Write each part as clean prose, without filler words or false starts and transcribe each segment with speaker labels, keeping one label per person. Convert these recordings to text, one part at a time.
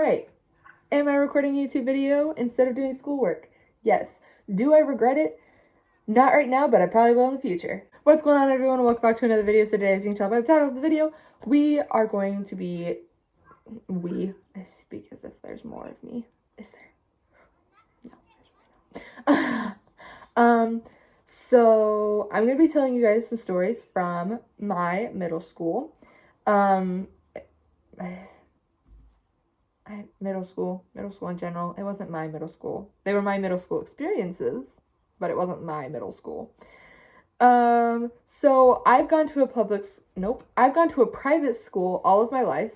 Speaker 1: right. Am I recording a YouTube video instead of doing schoolwork? Yes. Do I regret it? Not right now, but I probably will in the future. What's going on, everyone? Welcome back to another video. So today, as you can tell by the title of the video, we are going to be... I speak as if there's more of me. Is there? No, there's really not. So I'm going to be telling you guys some stories from my middle school. Middle school in general. It wasn't my middle school. They were my middle school experiences, but it wasn't my middle school. So I've gone to a private school all of my life.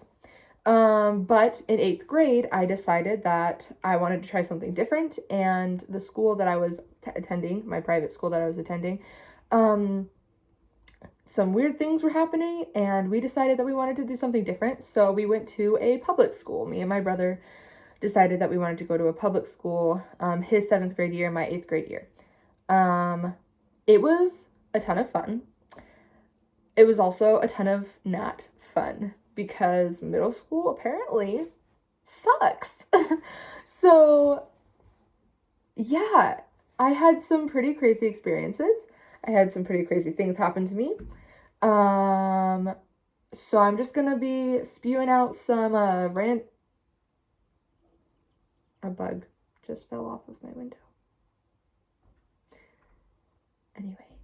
Speaker 1: But in 8th grade, I decided that I wanted to try something different, and the school that I was attending, my private school that I was attending, some weird things were happening, and we decided that we wanted to do something different, so we went to a public school. Me and my brother decided that we wanted to go to a public school, his 7th grade year, my 8th grade year. It was a ton of fun. It was also a ton of not fun, because middle school apparently sucks. So, yeah, I had some pretty crazy experiences. I had some pretty crazy things happen to me. So I'm just gonna be spewing out some rant. A bug just fell off of my window. Anyway,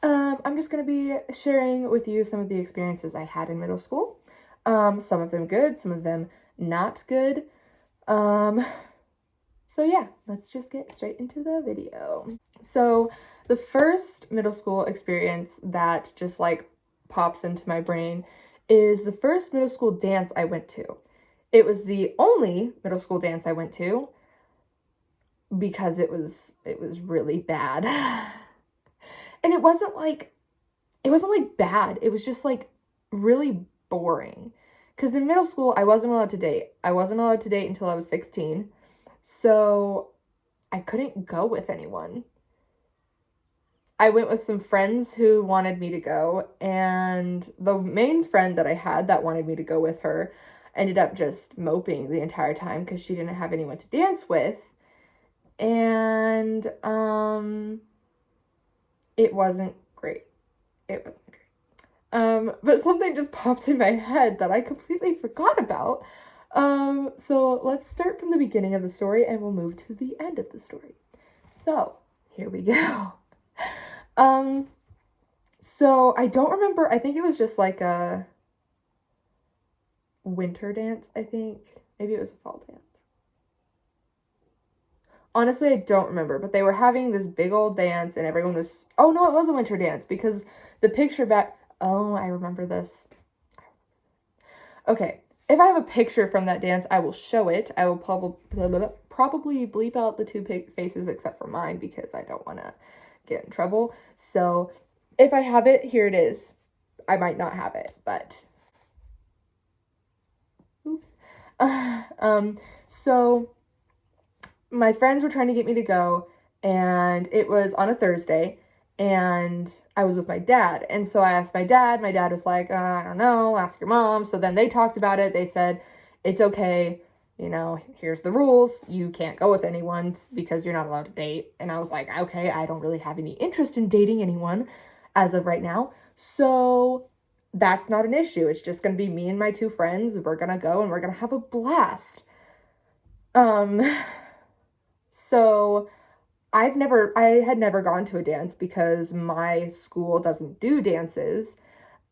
Speaker 1: I'm just gonna be sharing with you some of the experiences I had in middle school. Some of them good, some of them not good. So yeah, let's just get straight into the video. So the first middle school experience that just like pops into my brain is the first middle school dance I went to. It was the only middle school dance I went to because it was really bad. And it wasn't like bad. It was just like really boring. Because in middle school, I wasn't allowed to date. I wasn't allowed to date until I was 16. So I couldn't go with anyone. I went with some friends who wanted me to go, and the main friend that I had that wanted me to go with her ended up just moping the entire time because she didn't have anyone to dance with. And it wasn't great. But something just popped in my head that I completely forgot about. So let's start from the beginning of the story and we'll move to the end of the story. So here we go. So I don't remember. I think it was just like a winter dance, I think. Maybe it was a fall dance. Honestly, I don't remember, but they were having this big old dance and everyone was... Oh, no, it was a winter dance because the picture back... Oh, I remember this. Okay, if I have a picture from that dance, I will show it. I will probably bleep out the two faces except for mine because I don't want to get in trouble. So if I have it, here it is. I might not have it, but... Oops. So my friends were trying to get me to go, and it was on a Thursday, and I was with my dad. And so I asked my dad. My dad was like, I don't know, ask your mom. So then they talked about it. They said, it's okay. You know, here's the rules. You can't go with anyone because you're not allowed to date. And I was like, okay, I don't really have any interest in dating anyone as of right now. So that's not an issue. It's just going to be me and my two friends. We're going to go and we're going to have a blast. So I had never gone to a dance because my school doesn't do dances,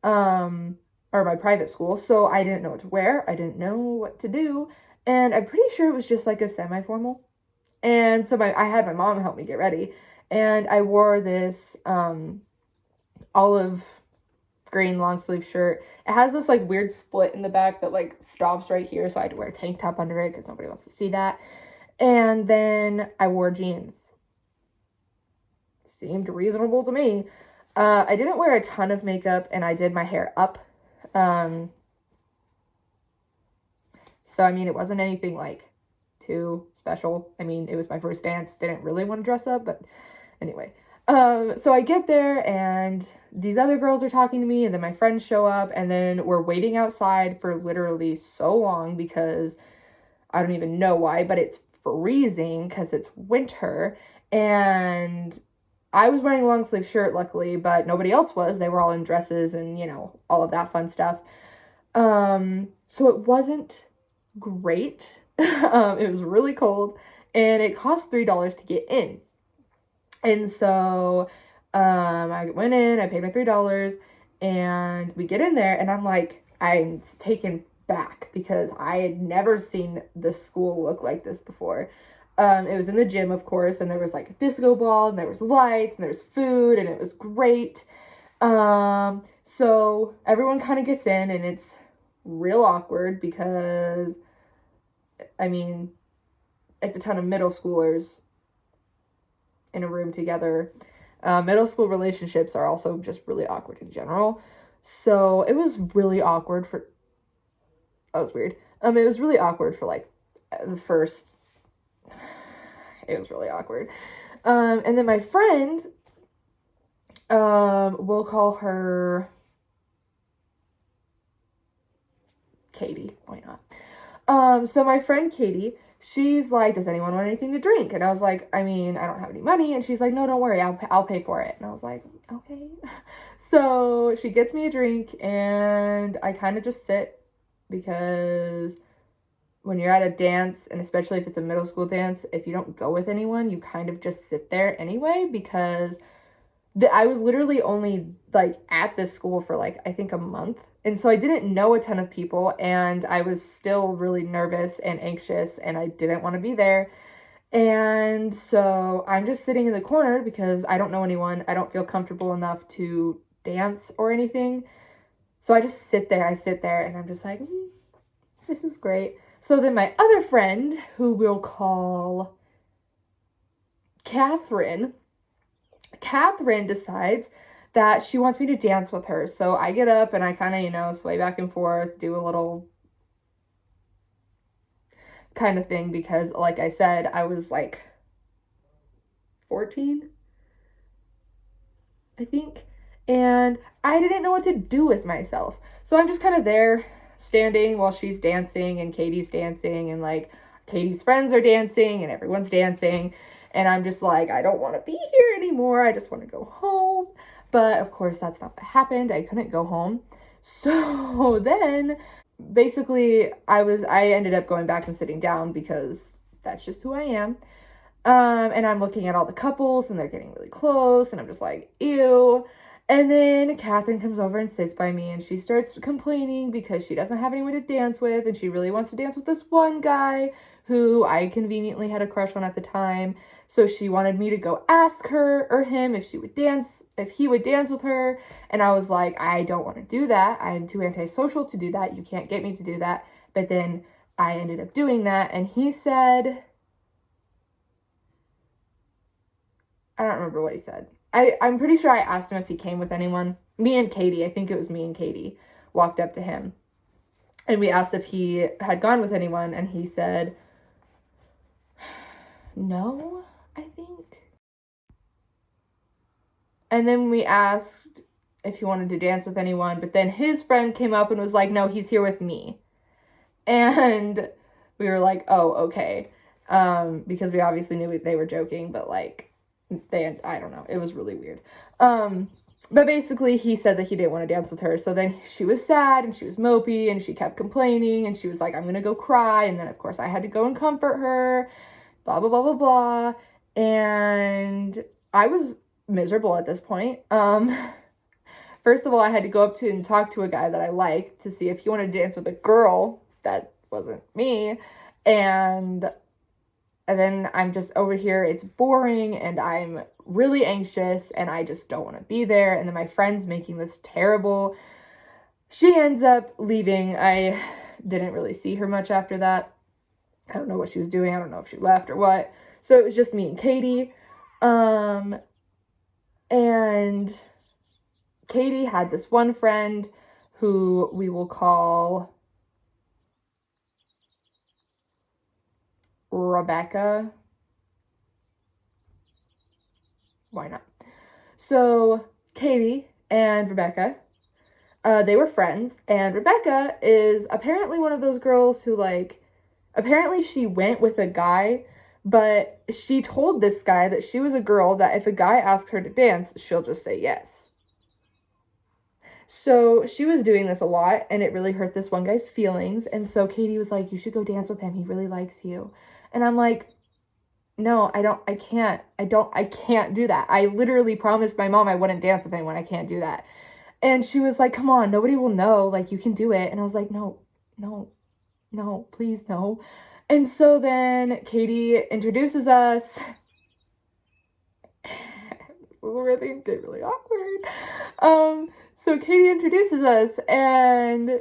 Speaker 1: or my private school, so I didn't know what to wear, I didn't know what to do, and I'm pretty sure it was just like a semi-formal, and so I had my mom help me get ready, and I wore this, olive green long sleeve shirt. It has this like weird split in the back that like stops right here, so I had to wear a tank top under it because nobody wants to see that, and then I wore jeans. Seemed reasonable to me. I didn't wear a ton of makeup and I did my hair up. So, I mean, it wasn't anything like too special. I mean, it was my first dance. Didn't really want to dress up, but anyway. So I get there and these other girls are talking to me and then my friends show up and then we're waiting outside for literally so long because I don't even know why, but it's freezing because it's winter. And I was wearing a long sleeve shirt, luckily, but nobody else was. They were all in dresses and, all of that fun stuff. So it wasn't great. It was really cold, and it cost $3 to get in. And so I went in, I paid my $3, and we get in there, and I'm taken back because I had never seen the school look like this before. It was in the gym, of course, and there was like a disco ball, and there was lights, and there was food, and it was great. So everyone kind of gets in, and it's real awkward because, it's a ton of middle schoolers in a room together. Middle school relationships are also just really awkward in general. So it was really awkward that was weird. It was really awkward for like the first, it was really awkward. And then my friend, we'll call her Katie, why not? So my friend Katie, she's like, does anyone want anything to drink? And I was like, I don't have any money. And she's like, no, don't worry, I'll pay for it. And I was like, okay. So she gets me a drink, and I kind of just sit, because when you're at a dance, and especially if it's a middle school dance, if you don't go with anyone, you kind of just sit there anyway, because I was literally only like at this school for like, I think a month. And so I didn't know a ton of people, and I was still really nervous and anxious, and I didn't want to be there. And so I'm just sitting in the corner because I don't know anyone. I don't feel comfortable enough to dance or anything. So I just sit there. And I'm just like, this is great. So then my other friend, who we'll call Catherine decides that she wants me to dance with her. So I get up and I kind of, sway back and forth, do a little kind of thing, because like I said, I was like 14, I think, and I didn't know what to do with myself. So I'm just kind of there standing while she's dancing and Katie's dancing, and like Katie's friends are dancing and everyone's dancing. And I'm just like, I don't want to be here anymore. I just want to go home. But of course, that's not what happened. I couldn't go home. So then basically I ended up going back and sitting down, because that's just who I am. And I'm looking at all the couples, and they're getting really close, and I'm just like, ew. And then Catherine comes over and sits by me, and she starts complaining because she doesn't have anyone to dance with, and she really wants to dance with this one guy who I conveniently had a crush on at the time. So she wanted me to go ask her or him if he would dance with her. And I was like, I don't want to do that. I'm too antisocial to do that. You can't get me to do that. But then I ended up doing that, and he said, I don't remember what he said. I'm pretty sure I asked him if he came with anyone. Me and Katie, I think it was me and Katie, walked up to him. And we asked if he had gone with anyone, and he said, no, I think. And then we asked if he wanted to dance with anyone, but then his friend came up and was like, no, he's here with me. And we were like, oh, okay. Because we obviously knew they were joking, but like, I don't know, it was really weird. But basically he said that he didn't want to dance with her. So then she was sad, and she was mopey, and she kept complaining, and she was like, I'm gonna go cry. And then of course I had to go and comfort her, blah, blah, blah, blah, blah. And I was miserable at this point. First of all, I had to go up to and talk to a guy that I liked to see if he wanted to dance with a girl. That wasn't me. And then I'm just over here, it's boring, and I'm really anxious, and I just don't want to be there. And then my friend's making this terrible, she ends up leaving. I didn't really see her much after that. I don't know what she was doing. I don't know if she left or what. So it was just me and Katie. And Katie had this one friend who we will call Rebecca. Why not? So Katie and Rebecca, they were friends, and Rebecca is apparently one of those girls who like Apparently she went with a guy, but she told this guy that she was a girl, that if a guy asks her to dance, she'll just say yes. So she was doing this a lot, and it really hurt this one guy's feelings. And so Katie was like, you should go dance with him. He really likes you. And I'm like, no, I can't do that. I literally promised my mom I wouldn't dance with anyone. I can't do that. And she was like, come on, nobody will know. Like, you can do it. And I was like, no, no, no, please, no. And so then Katie introduces us. This is where things get really awkward. So Katie introduces us, and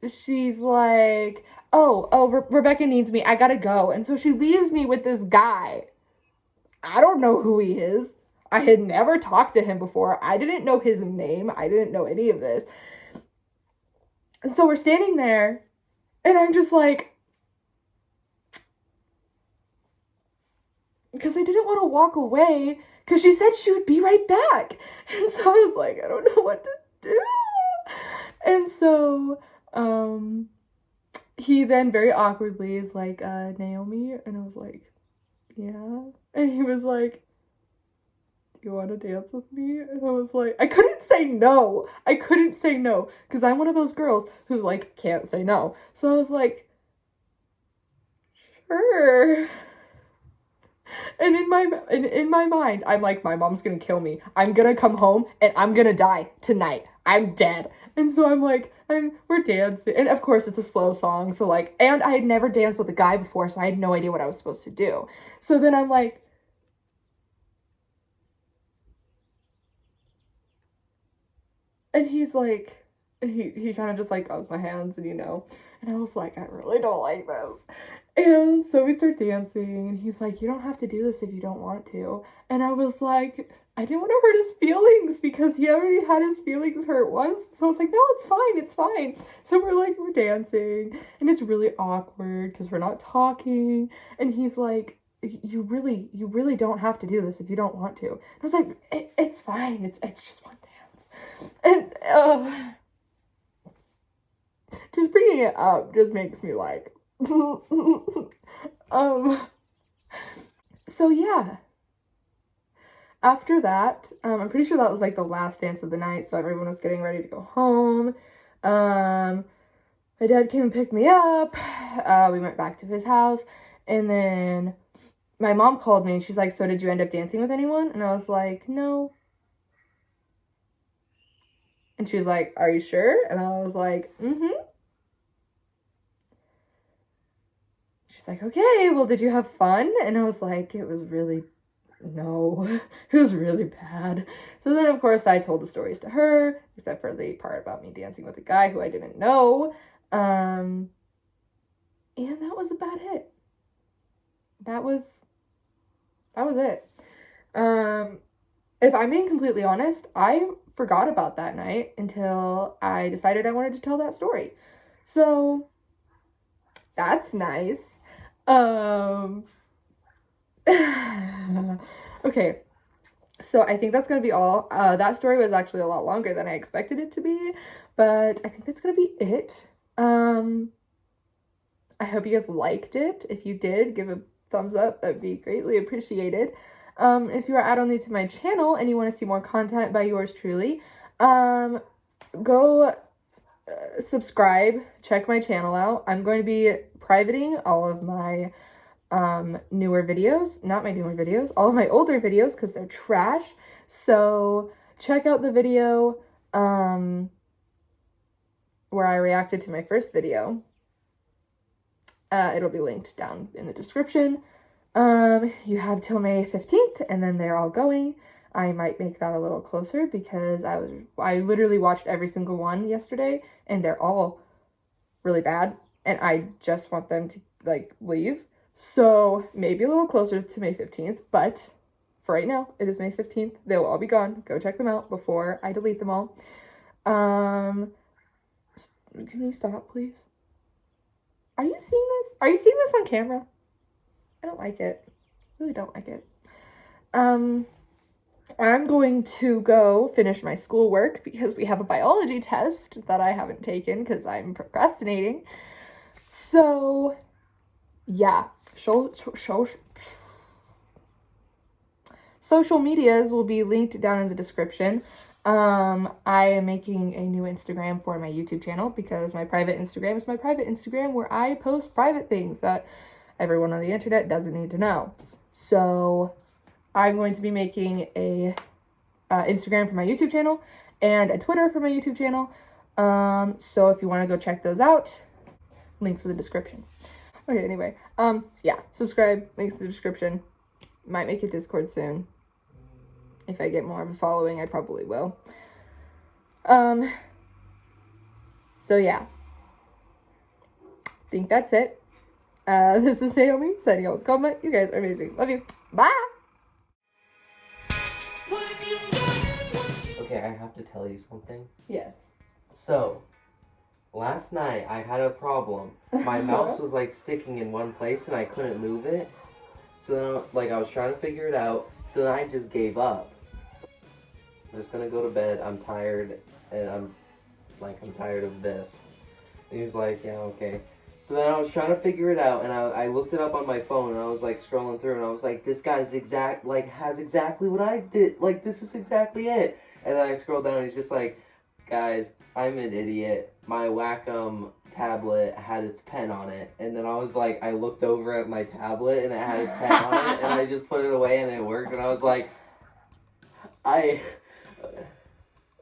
Speaker 1: she's like, Rebecca needs me. I gotta go. And so she leaves me with this guy. I don't know who he is. I had never talked to him before. I didn't know his name. I didn't know any of this. And so we're standing there, and I'm just like, because I didn't want to walk away, because she said she would be right back. And so I was like, I don't know what to do. And so he then very awkwardly is like, Naomi? And I was like, yeah. And he was like, do you want to dance with me? And I was like, I couldn't say no. Because I'm one of those girls who, like, can't say no. So I was like, sure. And in my mind, I'm like, my mom's gonna kill me. I'm gonna come home and I'm gonna die tonight. I'm dead. And so I'm like, we're dancing. And of course it's a slow song. So like, and I had never danced with a guy before, so I had no idea what I was supposed to do. So then I'm like, and he's like, he kind of just like goes my hands and and I was like, I really don't like this. And so we start dancing, and he's like, you don't have to do this if you don't want to. And I was like, I didn't want to hurt his feelings because he already had his feelings hurt once. So I was like, no, it's fine. So we're dancing, and it's really awkward because we're not talking. And he's like, you really don't have to do this if you don't want to. And I was like, it's fine. It's just one dance. And just bringing it up just makes me like, so yeah, after that, I'm pretty sure that was like the last dance of the night, so everyone was getting ready to go home. My dad came and picked me up. We went back to his house, and then my mom called me, and she's like, so did you end up dancing with anyone? And I was like, no. And she was like, are you sure? And I was like, She's like, okay, well, did you have fun? And I was like, it was really bad. So then, of course, I told the stories to her, except for the part about me dancing with a guy who I didn't know. And that was about it. That was it. If I'm being completely honest, I forgot about that night until I decided I wanted to tell that story. So that's nice. Okay, so I think that's gonna be all. That story was actually a lot longer than I expected it to be, but I think that's gonna be it. I hope you guys liked it. If you did, give a thumbs up. That'd be greatly appreciated. If you are add only to my channel and you want to see more content by yours truly, go subscribe, check my channel out. I'm going to be privating all of my newer videos, not my newer videos, all of my older videos because they're trash. So check out the video where I reacted to my first video. It'll be linked down in the description. You have till May 15th, and then they're all going. I might make that a little closer because I literally watched every single one yesterday, and they're all really bad, and I just want them to like leave. So maybe a little closer to May 15th, but for right now, it is May 15th. They will all be gone. Go check them out before I delete them all. Can you stop, please? Are you seeing this? Are you seeing this on camera? I don't like it. I really don't like it. I'm going to go finish my schoolwork because we have a biology test that I haven't taken because I'm procrastinating. So yeah, social medias will be linked down in the description. I am making a new Instagram for my YouTube channel because my private Instagram is my private Instagram where I post private things that everyone on the internet doesn't need to know. So I'm going to be making a Instagram for my YouTube channel and a Twitter for my YouTube channel. So if you want to go check those out, links in the description. Okay, anyway, yeah, subscribe, links in the description. Might make a Discord soon. If I get more of a following, I probably will. So yeah. Think that's it. This is Naomi, signing out with comment. You guys are amazing. Love you. Bye!
Speaker 2: Okay, I have to tell you something.
Speaker 1: Yes.
Speaker 2: So, last night I had a problem. My mouse was like sticking in one place and I couldn't move it. So then, I was trying to figure it out. So then I just gave up. So I'm just gonna go to bed. I'm tired, and I'm tired of this. And he's like, yeah, okay. So then I was trying to figure it out, and I looked it up on my phone, and I was scrolling through, and I was like, this guy's has exactly what I did. This is exactly it. And then I scrolled down, and he's just like, guys, I'm an idiot. My Wacom tablet had its pen on it. And then I was like, I looked over at my tablet, and it had its pen on it, and I just put it away, and it worked, and I was like,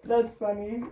Speaker 1: That's funny.